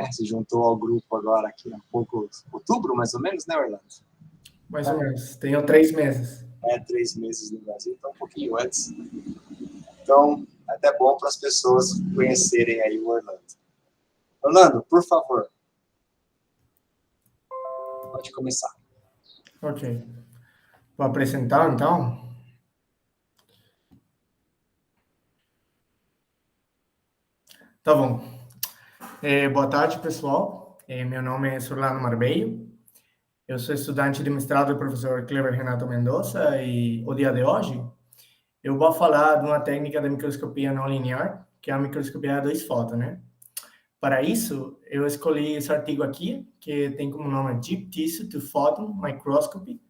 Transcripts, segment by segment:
né? Se juntou ao grupo agora aqui há pouco, outubro, mais ou menos, né, Orlando? Mais ou menos. Tenho 3 meses. 3 meses no Brasil, então um pouquinho antes. Então, é até bom para as pessoas conhecerem aí o Orlando. Orlando, por favor. Pode começar. Ok. Vou apresentar, então. Tá bom. Boa tarde, pessoal. Meu nome é Orlando Marbello. Eu sou estudante de mestrado do professor Cleber Renato Mendonça e o dia de hoje eu vou falar de uma técnica de microscopia não linear, que é a microscopia a 2 fótons, né? Para isso, eu escolhi esse artigo aqui, que tem como nome Deep Tissue to Photon Microscopy,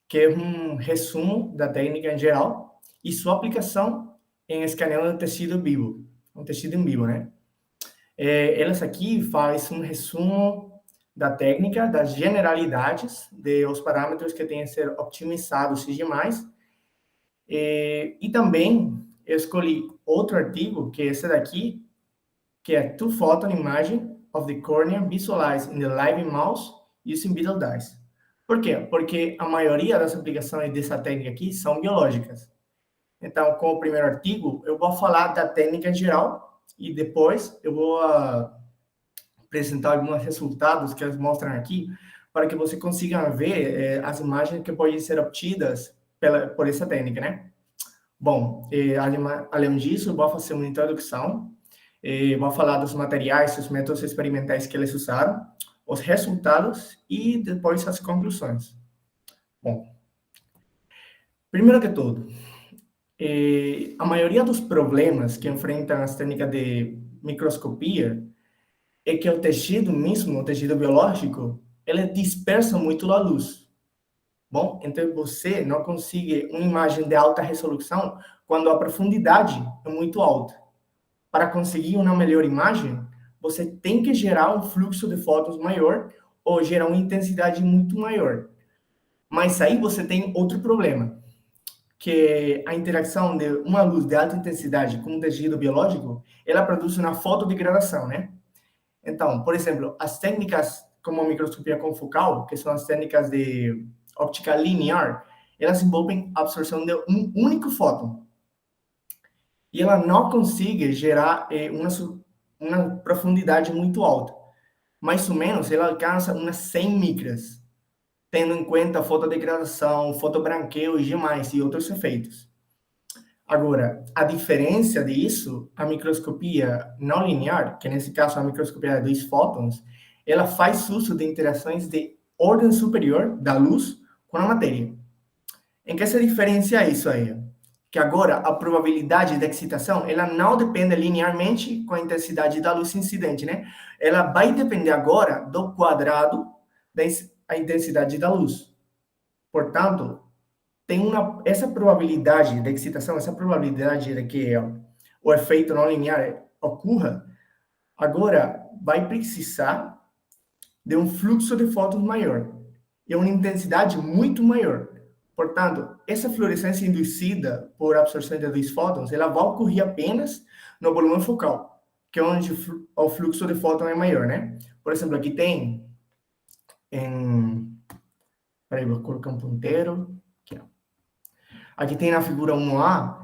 que é um resumo da técnica em geral e sua aplicação em escaneio de tecido vivo, um tecido em vivo, né? Elas aqui faz um resumo da técnica, das generalidades, dos parâmetros que têm que ser optimizados e demais. E também eu escolhi outro artigo, que é esse daqui, que é Two Photon Imaging of the Cornea Visualized in the Live Mouse using Beetle Dyes. Por quê? Porque a maioria das aplicações dessa técnica aqui são biológicas. Então, com o primeiro artigo, eu vou falar da técnica em geral e depois eu vou apresentar alguns resultados que eles mostram aqui para que você consiga ver as imagens que podem ser obtidas por essa técnica, né? Bom, além disso, eu vou fazer uma introdução, vou falar dos materiais, dos métodos experimentais que eles usaram, os resultados e depois as conclusões. Bom, primeiro que tudo, a maioria dos problemas que enfrentam as técnicas de microscopia é que o tecido mesmo, o tecido biológico, ele dispersa muito a luz. Bom, então você não consegue uma imagem de alta resolução quando a profundidade é muito alta. Para conseguir uma melhor imagem, você tem que gerar um fluxo de fótons maior ou gerar uma intensidade muito maior. Mas aí você tem outro problema, que a interação de uma luz de alta intensidade com um tecido biológico, ela produz uma fotodegradação, né? Então, por exemplo, as técnicas como a microscopia confocal, que são as técnicas de óptica linear, elas envolvem a absorção de um único fóton. E ela não consegue gerar uma profundidade muito alta. Mais ou menos, ela alcança umas 100 micras, tendo em conta a fotodegradação, fotobranqueio e demais, e outros efeitos. Agora, a diferença disso, a microscopia não linear, que nesse caso é a microscopia de 2 fótons, ela faz uso de interações de ordem superior da luz com a matéria. Em que se diferencia isso aí? Que agora a probabilidade de excitação, ela não depende linearmente com a intensidade da luz incidente, né? Ela vai depender agora do quadrado da intensidade da luz. Portanto, tem essa probabilidade de excitação, essa probabilidade de que o efeito não linear ocorra, agora vai precisar de um fluxo de fótons maior e uma intensidade muito maior. Portanto, essa fluorescência induzida por absorção de 2 fótons, ela vai ocorrer apenas no volume focal, que é onde o fluxo de fóton é maior, né? Por exemplo, aqui tem peraí, vou colocar um ponteiro. Aqui tem na figura 1A,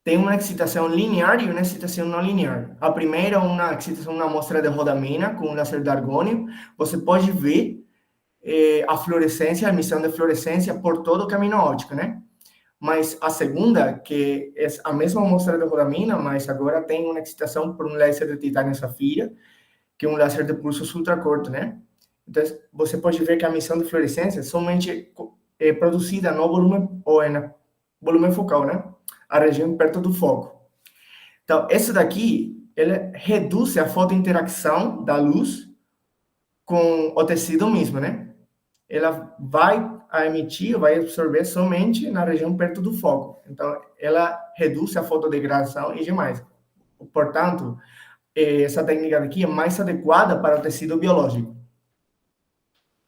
tem uma excitação linear e uma excitação não linear. A primeira é uma excitação na amostra de rodamina com laser de argônio. Você pode ver a fluorescência, a emissão de fluorescência por todo o caminho óptico, né? Mas a segunda, que é a mesma amostra de rodamina, mas agora tem uma excitação por um laser de titânio safira, que é um laser de pulsos ultracurto, né? Então, você pode ver que a emissão de fluorescência somente é produzida no volume, ou no volume focal, né? A região perto do foco. Então, esse daqui, ele reduz a fotointeração da luz com o tecido mesmo, né? Ela vai emitir, vai absorver somente na região perto do foco. Então, ela reduz a fotodegradação e demais. Portanto, essa técnica aqui é mais adequada para o tecido biológico.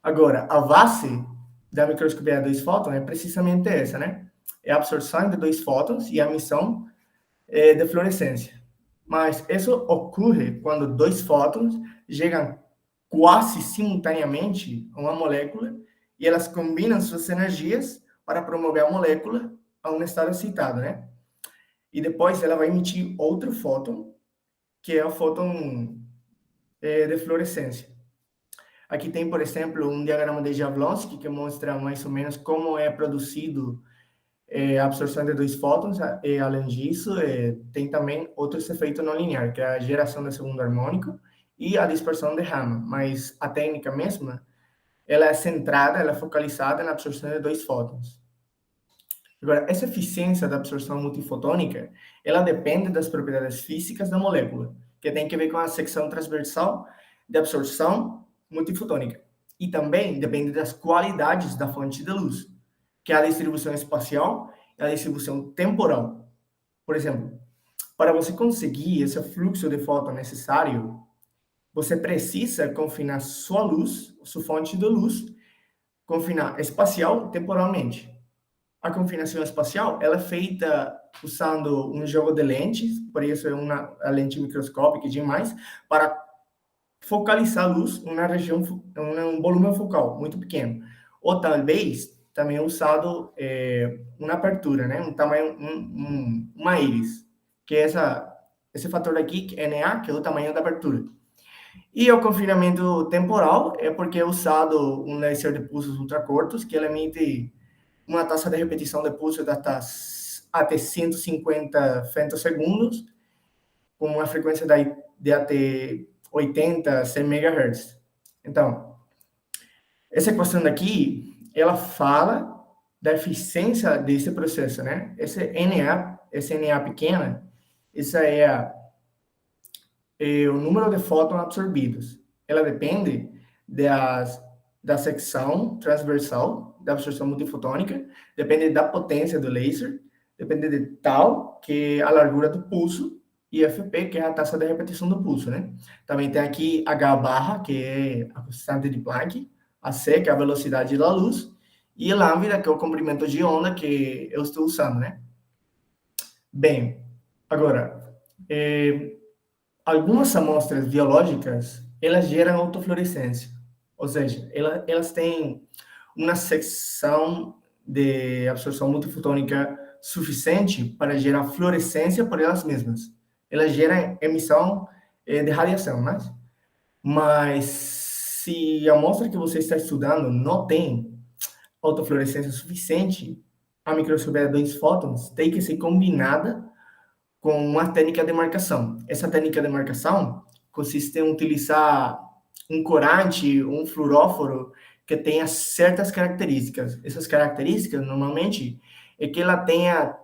Agora, a base da microscopia de 2 fótons é precisamente essa, né? É a absorção de 2 fótons e a emissão de fluorescência. Mas isso ocorre quando dois fótons chegam quase simultaneamente a uma molécula e elas combinam suas energias para promover a molécula a um estado excitado, né? E depois ela vai emitir outro fóton, que é o fóton de fluorescência. Aqui tem, por exemplo, um diagrama de Jablonski que mostra mais ou menos como é produzido a absorção de dois fótons, e além disso, tem também outros efeitos não lineares, que é a geração de segundo harmônico e a dispersão de Raman, mas a técnica mesma, ela é centrada, ela é focalizada na absorção de dois fótons. Agora, essa eficiência da absorção multifotônica, ela depende das propriedades físicas da molécula, que tem que ver com a secção transversal de absorção multifotônica. E também depende das qualidades da fonte de luz, que é a distribuição espacial e a distribuição temporal. Por exemplo, para você conseguir esse fluxo de fóton necessário, você precisa confinar sua luz, sua fonte de luz, confinar espacial e temporalmente. A confinação espacial ela é feita usando um jogo de lentes, por isso é a lente microscópica e demais, para focalizar a luz em uma região, um volume focal muito pequeno. Ou talvez também é usado uma abertura, né? Um tamanho, uma íris, que é esse fator aqui, NA, que é o tamanho da abertura. E o confinamento temporal é porque é usado um laser de pulsos ultracortos, que ele emite uma taxa de repetição de pulso de até 150 femtosegundos, com uma frequência de até 80, 100 MHz. Então, essa equação daqui, ela fala da eficiência desse processo, né? Esse NA pequena, essa é o número de fótons absorvidos. Ela depende da secção transversal da absorção multifotônica, depende da potência do laser, depende de tal, que é a largura do pulso, e FP, que é a taxa de repetição do pulso, né? Também tem aqui H barra, que é a constante de Planck, a C, que é a velocidade da luz, e lambda, que é o comprimento de onda que eu estou usando, né? Bem, agora, algumas amostras biológicas, elas geram autofluorescência, ou seja, elas têm uma secção de absorção multifotônica suficiente para gerar fluorescência por elas mesmas. Elas geram emissão de radiação, mas se a amostra que você está estudando não tem autofluorescência suficiente, a microscopia de dois fótons tem que ser combinada com uma técnica de marcação. Essa técnica de marcação consiste em utilizar um corante, um fluoróforo que tenha certas características. Essas características, normalmente, é que ela tenha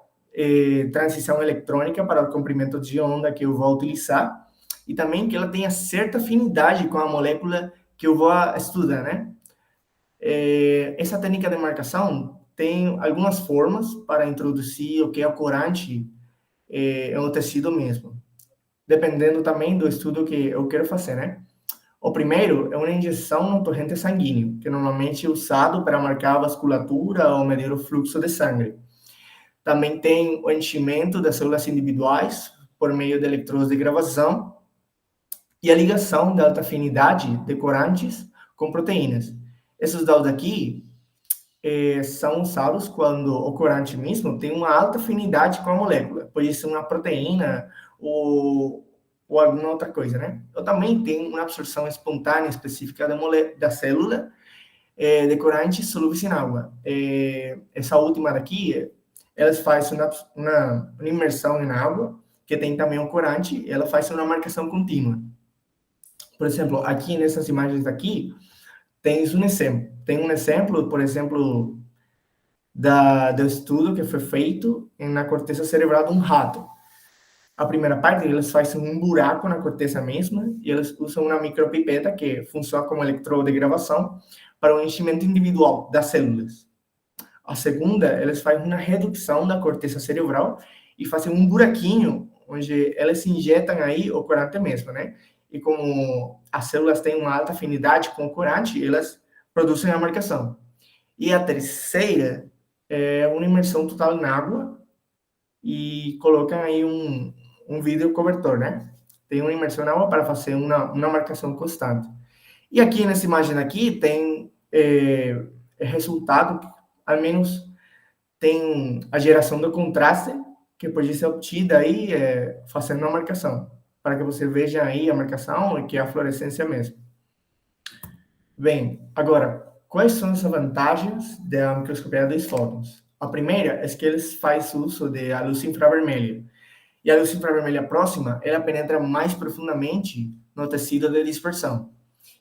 transição eletrônica para o comprimento de onda que eu vou utilizar e também que ela tenha certa afinidade com a molécula que eu vou estudar, né? Essa técnica de marcação tem algumas formas para introduzir o que é o corante é o tecido mesmo, dependendo também do estudo que eu quero fazer, né? O primeiro é uma injeção no torrente sanguíneo, que normalmente é usado para marcar a vasculatura ou medir o fluxo de sangue. Também tem o enchimento das células individuais por meio de eletrodos de gravação e a ligação de alta afinidade de corantes com proteínas. Esses dados aqui são usados quando o corante mesmo tem uma alta afinidade com a molécula, pode ser uma proteína ou alguma outra coisa, né? Eu também tenho uma absorção espontânea específica da célula de corantes solúveis em água. Essa última daqui, elas fazem uma imersão em água, que tem também um corante, e ela faz uma marcação contínua. Por exemplo, aqui nessas imagens daqui, tem um exemplo, por exemplo, do estudo que foi feito na corteza cerebral de um rato. A primeira parte, eles fazem um buraco na corteza mesma e eles usam uma micropipeta que funciona como eletrodo de gravação para o enchimento individual das células. A segunda, eles fazem uma redução da corteza cerebral e fazem um buraquinho onde elas injetam aí o corante mesmo, né? E como as células têm uma alta afinidade com o corante, elas produzem a marcação. E a terceira é uma imersão total na água e colocam aí um um vídeo cobertor, né? Tem uma imersão na água para fazer uma marcação constante. E aqui nessa imagem aqui tem resultado, ao menos tem a geração do contraste, que pode ser obtida aí fazendo uma marcação, para que você veja aí a marcação e que é a fluorescência mesmo. Bem, agora, quais são as vantagens da microscopia dos fótons? A primeira é que eles fazem uso da luz infravermelha. E a luz infravermelha próxima, ela penetra mais profundamente no tecido de dispersão.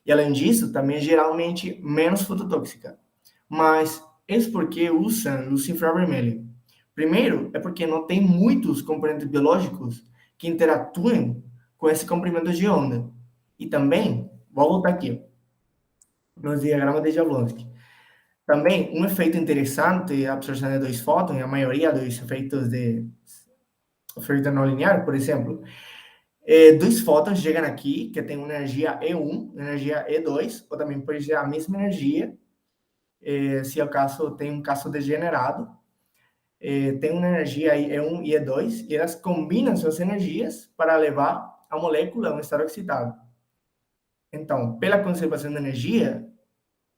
E além disso, também é geralmente menos fototóxica. Mas isso porque usam luz infravermelha. Primeiro, é porque não tem muitos componentes biológicos que interatuem com esse comprimento de onda. E também, vou voltar aqui, nos diagramas de Jablonski. Também, um efeito interessante é a absorção de dois fótons, a maioria dos efeitos de oferta não linear, por exemplo, dois fótons chegam aqui, que tem uma energia E1, energia E2, ou também pode ser a mesma energia, se é o caso, tem um caso degenerado, tem uma energia E1 e E2, e elas combinam suas energias para levar a molécula a um estado excitado. Então, pela conservação de energia,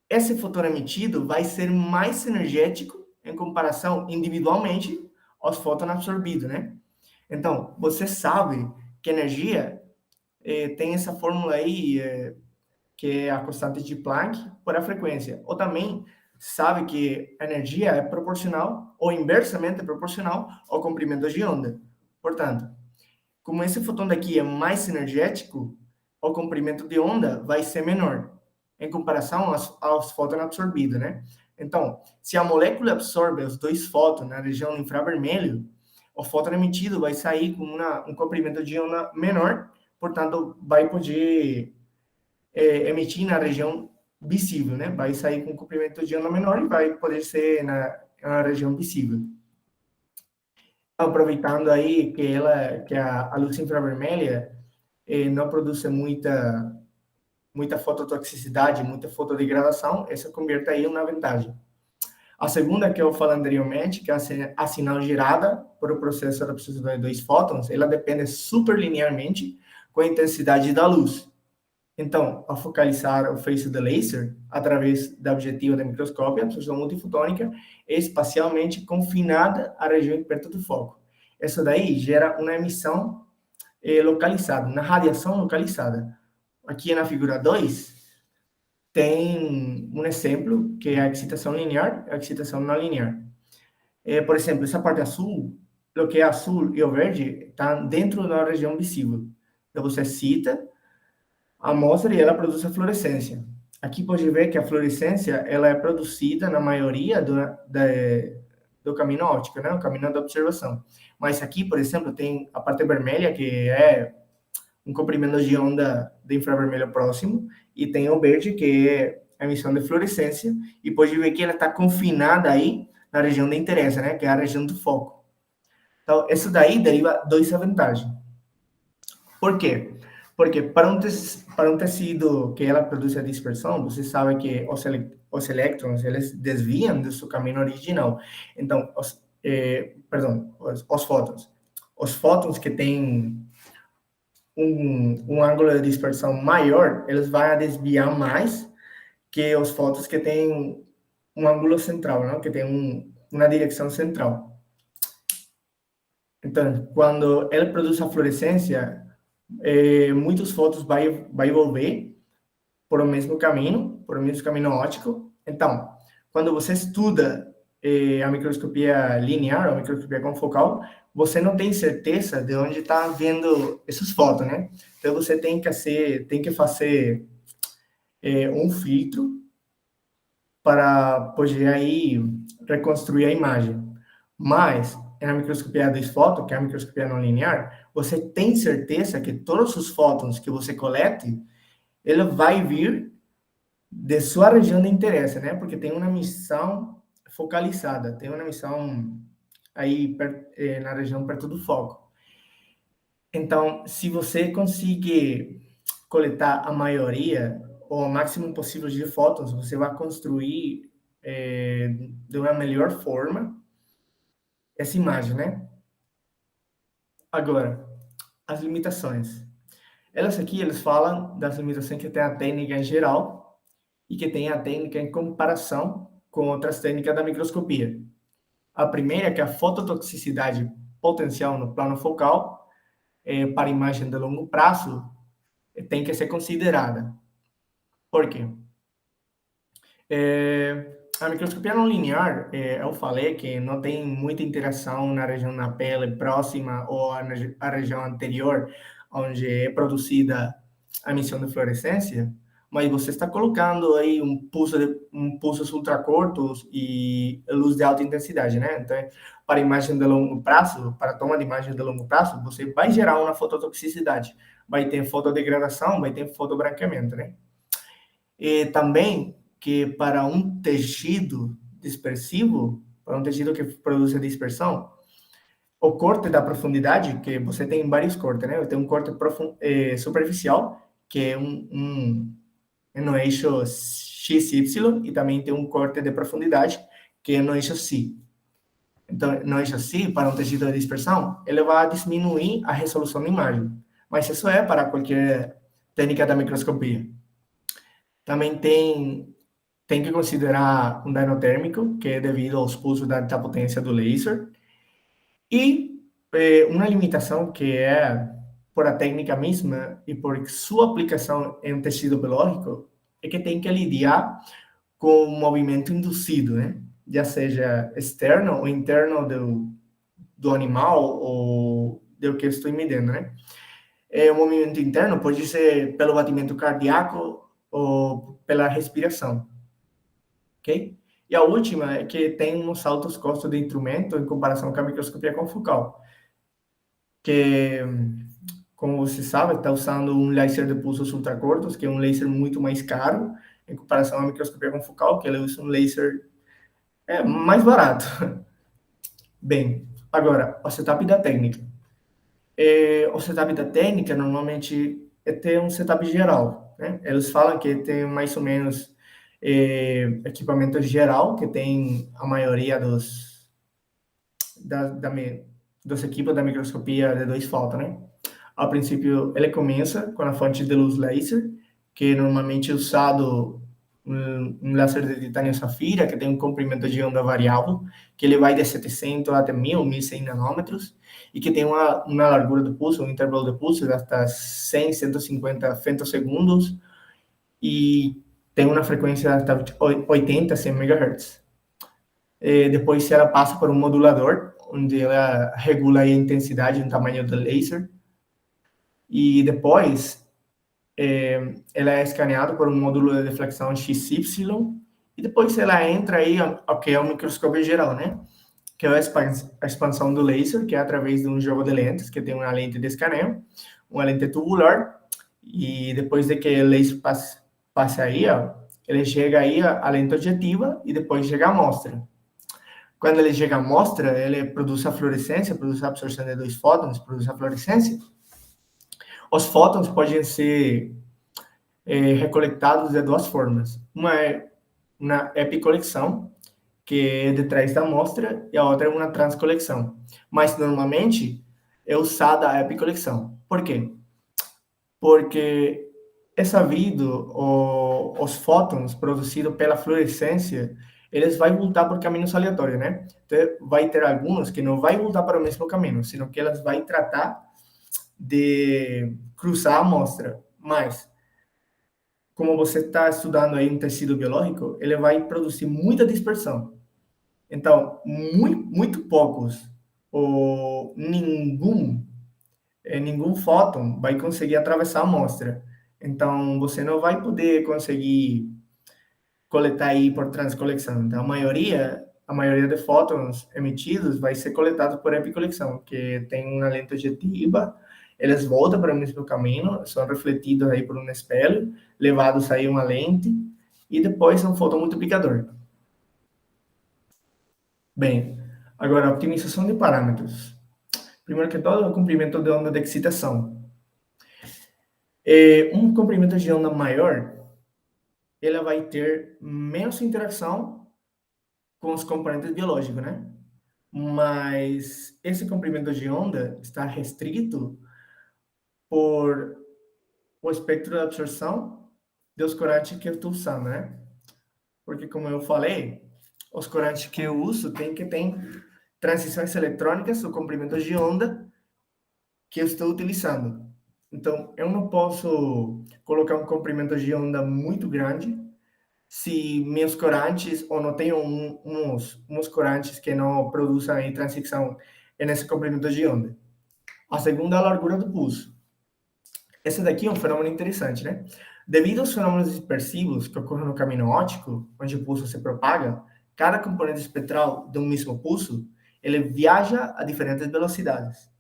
esse fotão emitido vai ser mais energético em comparação individualmente aos fótons absorvidos, né? Então, você sabe que energia tem essa fórmula aí, que é a constante de Planck por a frequência. Ou também sabe que a energia é proporcional ou inversamente proporcional ao comprimento de onda. Portanto, como esse fotão daqui é mais energético, o comprimento de onda vai ser menor em comparação aos fótons absorvidos, né? Então, se a molécula absorve os dois fótons na região infravermelho, o fóton emitido vai sair com um comprimento de onda menor, portanto, vai poder emitir na região visível, né? Vai sair com um comprimento de onda menor e vai poder ser na região visível. Aproveitando aí que a luz infravermelha não produz muita fototoxicidade, muita fotodegradação, essa converte aí em uma vantagem. A segunda, que eu falei anteriormente, que é a sinal gerada por o processo de absorção de dois fótons, ela depende superlinearmente com a intensidade da luz. Então, ao focalizar o feixe de laser através da objetiva da microscópio, a absorção multifotônica é espacialmente confinada à região perto do foco. Isso daí gera uma emissão localizada, uma radiação localizada. Aqui na figura 2, tem um exemplo, que é a excitação linear e a excitação não linear. Por exemplo, essa parte azul, o que é azul e o verde, está dentro da região visível. Então, você excita a amostra e ela produz a fluorescência. Aqui pode ver que a fluorescência ela é produzida na maioria do caminho óptico, né? O caminho da observação. Mas aqui, por exemplo, tem a parte vermelha, que é um comprimento de onda de infravermelho próximo, e tem o verde, que é a emissão de fluorescência, e pode ver que ela está confinada aí na região de interesse, né? Que é a região do foco. Então, isso daí deriva dois vantagens. Por quê? Porque para um tecido que ela produz a dispersão, você sabe que os elétrons, eles desviam do seu caminho original. Então, os fótons. Os fótons que têm um ângulo de dispersão maior, eles vão desviar mais que os fótons que têm um ângulo central, né? Que tem uma direção central. Então, quando ele produz a fluorescência, muitos fótons vai envolver por o mesmo caminho óptico. Então, quando você estuda a microscopia linear, ou a microscopia confocal, você não tem certeza de onde está vendo esses fótons, né? Então, você tem que fazer um filtro para poder aí reconstruir a imagem. Mas, na microscopia dos fótons, que é a microscopia não linear, você tem certeza que todos os fótons que você colete, ele vai vir de sua região de interesse, né? Porque tem uma missão focalizada, tem uma missão aí na região perto do foco. Então, se você conseguir coletar a maioria, ou o máximo possível de fótons, você vai construir de uma melhor forma essa imagem, né? Agora, as limitações. Eles falam das limitações que tem a técnica em geral e que tem a técnica em comparação com outras técnicas da microscopia. A primeira é que a fototoxicidade potencial no plano focal para imagem de longo prazo tem que ser considerada. Por quê? A microscopia não linear, eu falei que não tem muita interação na região da pele próxima ou a região anterior, onde é produzida a emissão de fluorescência, mas você está colocando aí pulsos ultracurtos e luz de alta intensidade, né? Então, para imagem de longo prazo, para toma de imagem de longo prazo, você vai gerar uma fototoxicidade, vai ter fotodegradação, vai ter fotobranqueamento, né? E também que para um tecido dispersivo, para um tecido que produz a dispersão, o corte da profundidade, que você tem vários cortes, né? Tem um corte superficial, que é no eixo XY, e também tem um corte de profundidade, que é no eixo Si. Então, no eixo Si, para um tecido de dispersão, ele vai diminuir a resolução da imagem. Mas isso é para qualquer técnica da microscopia. Também tem que considerar um dano térmico, que é devido aos pulsos da alta potência do laser. E uma limitação que é por a técnica mesma e por sua aplicação em um tecido biológico, é que tem que lidiar com o movimento induzido, né? Já seja externo ou interno do animal ou do que eu estou medindo, né? O movimento interno pode ser pelo batimento cardíaco ou pela respiração, ok? E a última é que tem uns altos custos de instrumento em comparação com a microscopia confocal, que, como você sabe, está usando um laser de pulsos ultracurtos, que é um laser muito mais caro em comparação à microscopia confocal, que ele usa um laser mais barato. Bem, agora, o setup da técnica. O setup da técnica, normalmente, ter um setup geral, né? Eles falam que tem mais ou menos equipamento geral, que tem a maioria dos equipos da microscopia de 2 fótons, né? A princípio, ele começa com a fonte de luz laser, que normalmente é usado um laser de titânio safira, que tem um comprimento de onda variável, que ele vai de 700 até 1000, 1100 nanômetros, e que tem uma largura do pulso, um intervalo de pulso de até 100, 150 femtosegundos, e tem uma frequência de até 80, 100 MHz. Depois ela passa por um modulador, onde ela regula a intensidade e o tamanho do laser, e depois ela é escaneada por um módulo de deflexão XY, e depois ela entra aí, que é o microscópio geral, né? Que é a expansão do laser, que é através de um jogo de lentes, que tem uma lente de escaneio, uma lente tubular, e depois de que o laser passe aí, ele chega aí a lente objetiva, e depois chega a amostra. Quando ele chega à amostra, ele produz a fluorescência, produz a absorção de 2 fótons, produz a fluorescência. Os fótons podem ser recolectados de 2 formas. Uma é uma epicolecção, que é de trás da amostra, e a outra é uma transcolecção. Mas, normalmente, é usada a epicolecção. Por quê? Porque é sabido os fótons produzidos pela fluorescência, eles vão voltar por caminhos aleatórios, né? Então, vai ter alguns que não vai voltar para o mesmo caminho, sino que elas vão tratar de cruzar a amostra. Mas, como você está estudando aí um tecido biológico, ele vai produzir muita dispersão. Então, muito poucos ou nenhum fóton vai conseguir atravessar a amostra. Então, você não vai poder conseguir coletar aí por transcolecção. Então, a maioria de fótons emitidos vai ser coletado por epicolecção, que tem uma lente objetiva, eles voltam para o mesmo caminho, são refletidos aí por um espelho, levados aí uma lente, e depois um fotomultiplicador. Bem, agora, a optimização de parâmetros. Primeiro que todo, o comprimento de onda de excitação. Um comprimento de onda maior, ele vai ter menos interação com os componentes biológicos, né? Mas esse comprimento de onda está restrito por o espectro de absorção dos corantes que eu estou usando, né? Porque, como eu falei, os corantes que eu uso tem que ter transições eletrônicas ou comprimentos de onda que eu estou utilizando. Então, eu não posso colocar um comprimento de onda muito grande se meus corantes, ou não tenho uns corantes que não produzem transição nesse comprimento de onda. A segunda é a largura do pulso. Esse daqui é um fenômeno interessante, né? Devido aos fenômenos dispersivos que ocorrem no caminho óptico, onde o pulso se propaga, cada componente espectral de um mesmo pulso, ele viaja a diferentes velocidades.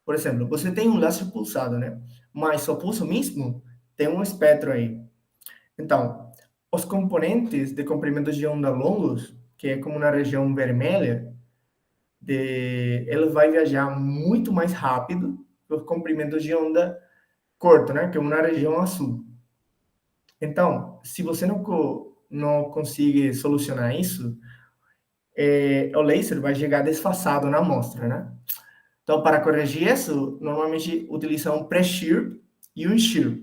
Por exemplo, você tem um laser pulsado, né? Mas o pulso mesmo tem um espectro aí. Então, os componentes de comprimentos de onda longos, que é como na região vermelha, ele vai viajar muito mais rápido que os comprimentos de onda curto, né? Que é na região azul. Então, se você não consegue solucionar isso, o laser vai chegar desfasado na amostra, né? Então, para corrigir isso, normalmente utiliza um pré-shear e um shear.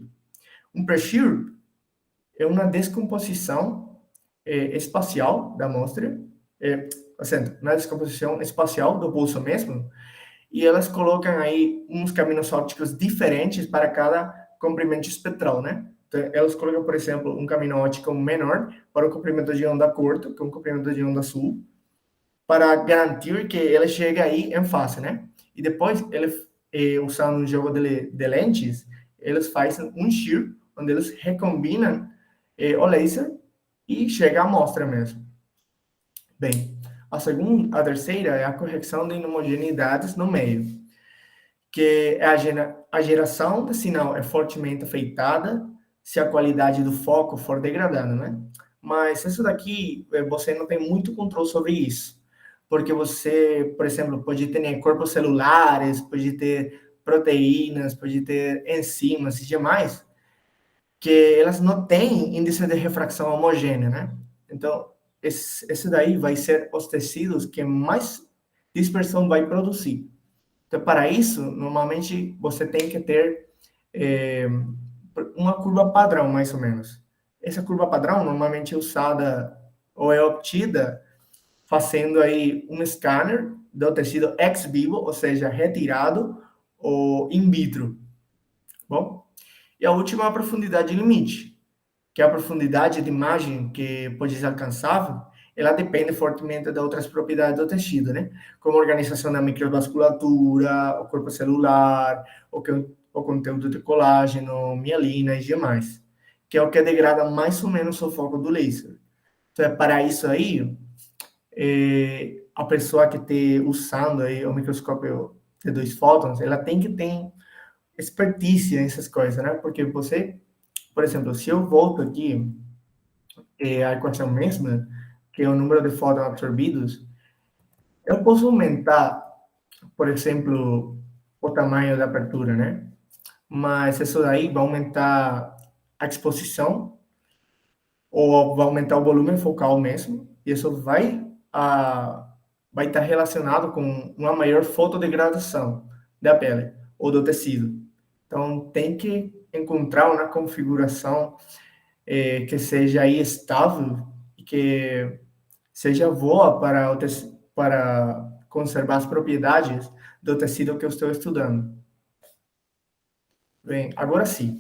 Um pré-shear é uma descomposição espacial da amostra, uma descomposição espacial do pulso mesmo, e elas colocam aí uns caminhos ópticos diferentes para cada comprimento espectral, né? Então, elas colocam, por exemplo, um caminho óptico menor para o comprimento de onda curto, que é um comprimento de onda azul, para garantir que ele chegue aí em face, né? E depois, usando um jogo de lentes, eles fazem um shear, onde eles recombinam o laser e chega à amostra mesmo. Bem, a terceira é a correção de inhomogeneidades no meio, que é a geração de sinal é fortemente afetada se a qualidade do foco for degradando, né? Mas isso daqui, você não tem muito controle sobre isso, porque você, por exemplo, pode ter corpos celulares, pode ter proteínas, pode ter enzimas e demais, que elas não têm índice de refração homogêneo, né? Então, esse daí vai ser os tecidos que mais dispersão vai produzir. Então, para isso, normalmente você tem que ter uma curva padrão, mais ou menos. Essa curva padrão normalmente é usada ou é obtida fazendo aí um scanner do tecido ex vivo, ou seja, retirado ou in vitro. Bom, e a última é a profundidade limite, que é a profundidade de imagem que pode ser alcançável, ela depende fortemente de outras propriedades do tecido, né? Como a organização da microvasculatura, o corpo celular, o conteúdo de colágeno, mielina e demais, que é o que degrada mais ou menos o foco do laser. Então, é para isso aí, a pessoa que está usando aí o microscópio de 2 fótons, ela tem que ter expertise nessas coisas, né? Porque você, por exemplo, se eu volto aqui a equação mesma, que é o número de fótons absorvidos, eu posso aumentar, por exemplo, o tamanho da abertura, né? Mas isso daí vai aumentar a exposição ou vai aumentar o volume focal mesmo, e isso vai estar relacionado com uma maior fotodegradação da pele ou do tecido. Então, tem que encontrar uma configuração que seja aí estável e que seja boa para conservar as propriedades do tecido que eu estou estudando. Bem, agora sim,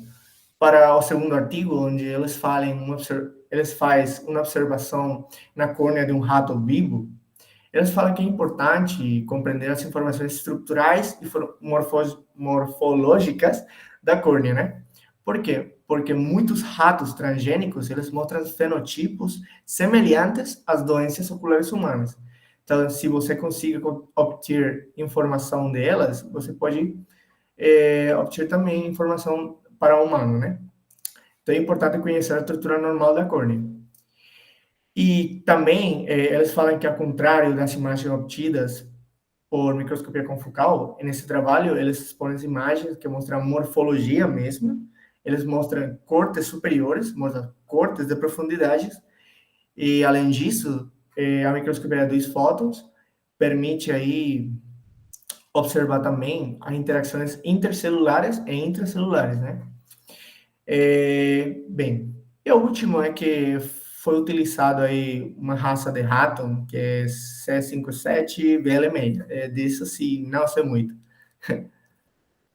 para o segundo artigo, onde eles fazem uma observação na córnea de um rato vivo, eles falam que é importante compreender as informações estruturais e morfológicas da córnea, né? Por quê? Porque muitos ratos transgênicos, eles mostram fenotipos semelhantes às doenças oculares humanas. Então, se você conseguir obter informação delas, você pode obter também informação para o humano, né? Então, é importante conhecer a estrutura normal da córnea. E também, eles falam que, ao contrário das imagens obtidas por microscopia confocal, nesse trabalho, eles expõem imagens que mostram morfologia mesmo, eles mostram cortes superiores, mostram cortes de profundidades, e, além disso, a microscopia de 2 fótons permite aí observar também as interações intercelulares e intracelulares, né? Bem, e o último é que foi utilizado aí uma raça de rato, que é C57VL6. Disso, sim, não sei muito.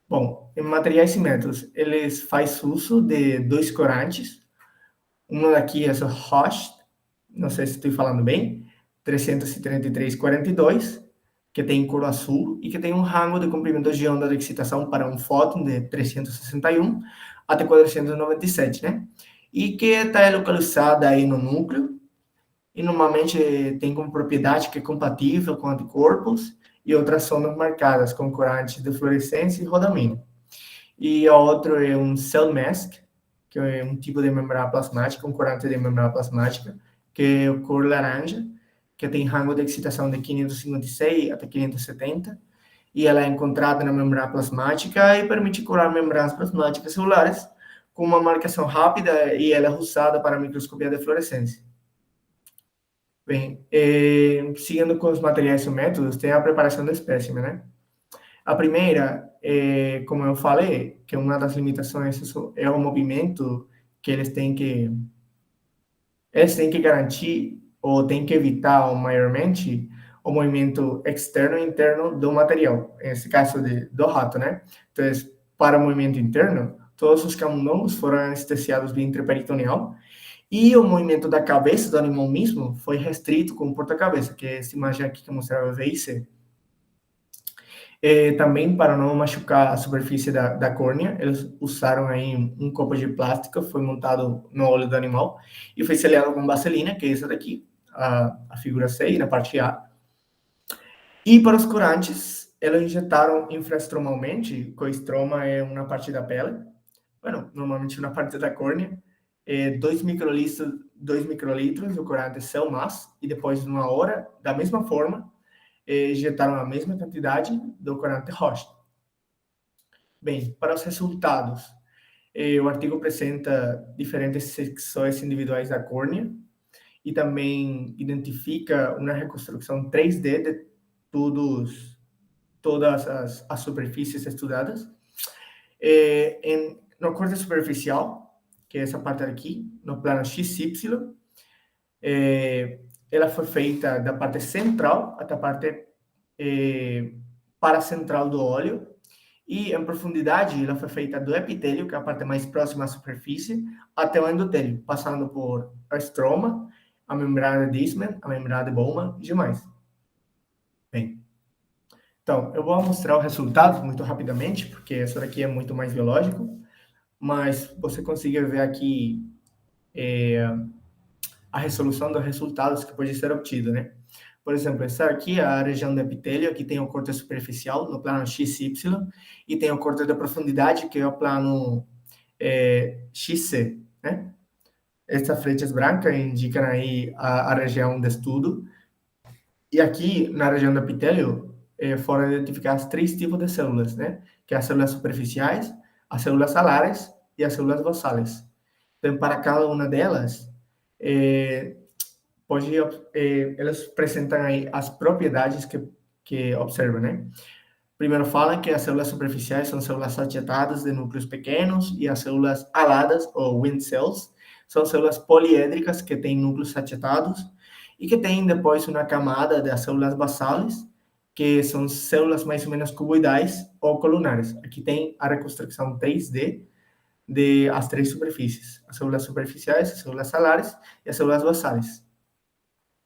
Bom, em materiais e métodos, eles fazem uso de dois corantes. Um daqui é o Roche, não sei se estou falando bem, 333-42, que tem cor azul e que tem um rango de comprimento de onda de excitação para um fóton de 361 até 497, né? E que está localizada aí no núcleo e normalmente tem como propriedade que é compatível com anticorpos e outras zonas marcadas com corantes de fluorescência e rodamento. E a outra é um cell mask, que é um tipo de membrana plasmática, um corante de membrana plasmática, que é cor laranja, que tem rango de excitação de 556 até 570, e ela é encontrada na membrana plasmática e permite curar membranas plasmáticas celulares com uma marcação rápida, e ela é usada para microscopia de fluorescência. Bem, seguindo com os materiais e métodos, tem a preparação do espécime, né? A primeira, como eu falei, que uma das limitações é o movimento que eles têm que garantir ou têm que evitar maiormente o movimento externo e interno do material, nesse caso do rato, né? Então, para o movimento interno, todos os camundongos foram anestesiados via intraperitoneal e o movimento da cabeça do animal mesmo foi restrito com o porta-cabeça, que é essa imagem aqui que eu mostrava, VIC. Também, para não machucar a superfície da córnea, eles usaram aí um copo de plástico, foi montado no olho do animal e foi selado com vaselina, que é essa daqui, a figura C, na parte A. E para os corantes, eles injetaram infrastromalmente, que o estroma é uma parte da pele, normalmente uma parte da córnea, 2 microlitros do corante Cellmass, e depois de uma hora, da mesma forma, injetaram a mesma quantidade do corante Roche. Bem, para os resultados, o artigo apresenta diferentes secções individuais da córnea e também identifica uma reconstrução 3D de todas as superfícies estudadas. No corte superficial, que é essa parte aqui, no plano XY, ela foi feita da parte central até a parte paracentral do óleo, e em profundidade ela foi feita do epitélio, que é a parte mais próxima à superfície, até o endotélio, passando por a estroma, a membrana de Disman, a membrana de Bowman e demais. Bem, então, eu vou mostrar o resultado muito rapidamente, porque essa daqui é muito mais biológico, mas você consegue ver aqui a resolução dos resultados que pode ser obtido, né? Por exemplo, essa aqui é a região do epitélio, aqui tem o corte superficial, no plano XY, e tem o corte da profundidade, que é o plano XC, né? Essas flechas brancas indicam aí a região de estudo. E aqui, na região do epitélio, foram identificados 3 tipos de células, né? Que é as células superficiais, as células alares e as células basales. Então, para cada uma delas, elas apresentam aí as propriedades que observam, né? Primeiro falam que as células superficiais são células achetadas de núcleos pequenos e as células aladas, ou wind cells, são células poliédricas que têm núcleos achetados e que têm depois uma camada das células basales, que são células mais ou menos cuboidais ou colunares. Aqui tem a reconstrução 3D as 3 superfícies, as células superficiais, as células alares e as células basales.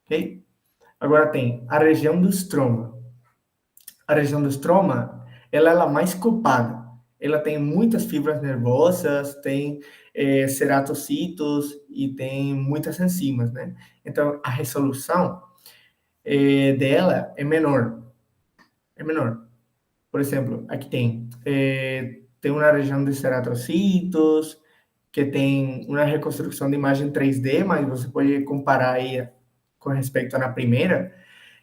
Ok? Agora tem a região do estroma. A região do estroma, ela é a mais copada. Ela tem muitas fibras nervosas, tem ceratocitos e tem muitas enzimas, né? Então, a resolução dela é menor. É menor. Por exemplo, aqui tem uma região de ceratocitos, que tem uma reconstrução de imagem 3D, mas você pode comparar aí com respeito à primeira,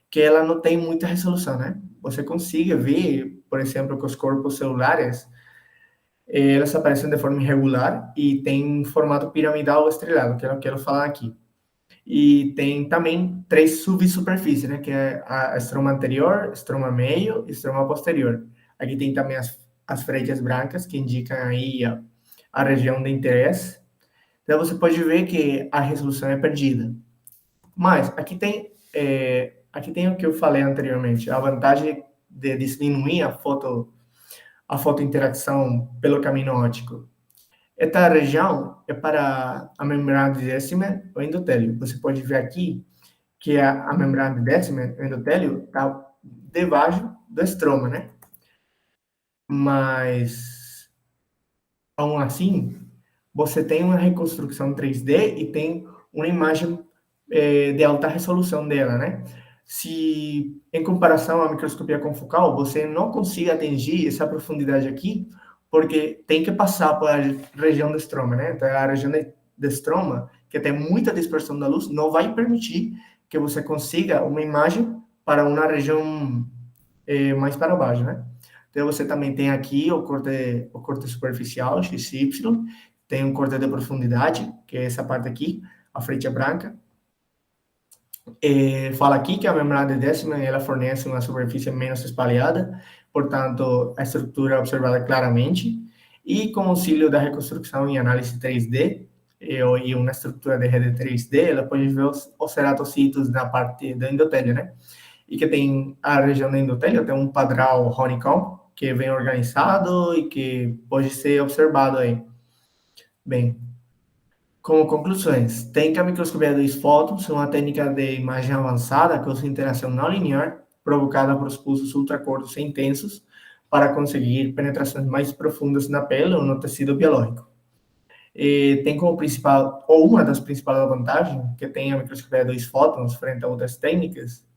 que ela não tem muita resolução, né? Você consegue ver, por exemplo, que os corpos celulares, elas aparecem de forma irregular e tem um formato piramidal ou estrelado, que é o que eu quero falar aqui. E tem também 3 subsuperfícies, né? Que é a estroma anterior, estroma meio e estroma posterior. Aqui tem também as freixas brancas, que indicam aí a região de interesse. Então, você pode ver que a resolução é perdida. Mas aqui tem o que eu falei anteriormente, a vantagem de diminuir a fotointeração pelo caminho óptico. Esta região é para a membrana de Descemer ou endotélio. Você pode ver aqui que a membrana de Descemer, o endotélio, está debaixo do estroma, né? Mas, aún assim, você tem uma reconstrução 3D e tem uma imagem de alta resolução dela, né? Se, em comparação à microscopia confocal, você não consiga atingir essa profundidade aqui, porque tem que passar pela região do estroma, né? Então, a região do estroma, que tem muita dispersão da luz, não vai permitir que você consiga uma imagem para uma região mais para baixo, né? Então, você também tem aqui o corte superficial, XY, tem um corte de profundidade, que é essa parte aqui, a flecha branca. Fala aqui que a membrana de Descemer ela fornece uma superfície menos espalhada, portanto, a estrutura é observada claramente, e com auxílio da reconstrução em análise 3D, e uma estrutura de rede 3D, ela pode ver os ceratocitos na parte do endotélio, né? E que tem a região do endotélio, tem um padrão honeycomb, que é bem organizado e que pode ser observado aí. Bem, como conclusões, tem que a microscopia de 2 fótons é uma técnica de imagem avançada que usa interação não linear provocada por pulsos ultracortos e intensos para conseguir penetrações mais profundas na pele ou no tecido biológico. E tem como principal, ou uma das principais vantagens que tem a microscopia de 2 fótons frente a outras técnicas,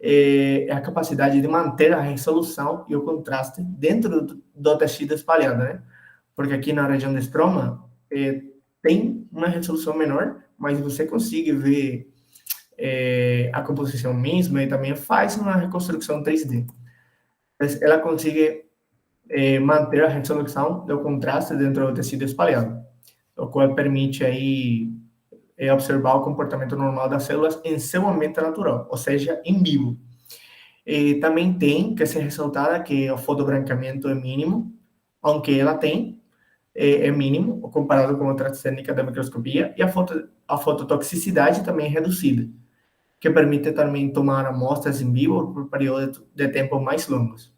é a capacidade de manter a resolução e o contraste dentro do tecido espalhado, né? Porque aqui na região do estroma tem uma resolução menor, mas você consegue ver a composição mesmo e também faz uma reconstrução 3D. Ela consegue manter a resolução do contraste dentro do tecido espalhado, o qual permite aí observar o comportamento normal das células em seu ambiente natural, ou seja, em vivo. Também tem que ser ressaltada que o fotobrancamento é mínimo, aunque ela tem, é mínimo comparado com outras técnicas da microscopia, e a fototoxicidade também é reduzida, que permite também tomar amostras em vivo por períodos de tempo mais longos.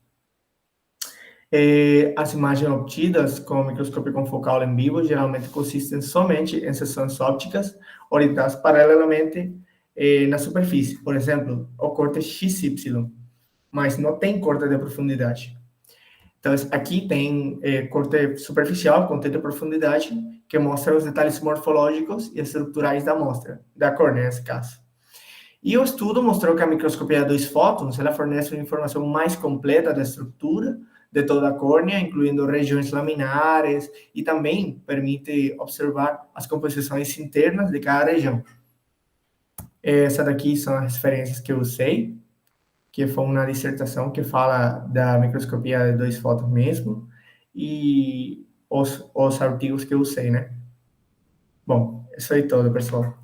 As imagens obtidas com o microscópio confocal em vivo geralmente consistem somente em seções ópticas orientadas paralelamente na superfície, por exemplo, o corte XY, mas não tem corte de profundidade. Então, aqui tem corte superficial, corte de profundidade, que mostra os detalhes morfológicos e estruturais da amostra, da córnea, nesse caso. E o estudo mostrou que a microscopia de 2 fótons, ela fornece uma informação mais completa da estrutura de toda a córnea, incluindo regiões laminares, e também permite observar as composições internas de cada região. Essa daqui são as referências que eu usei, que foi uma dissertação que fala da microscopia de 2 fótons mesmo, e os artigos que eu usei, né? Bom, isso aí tudo, pessoal.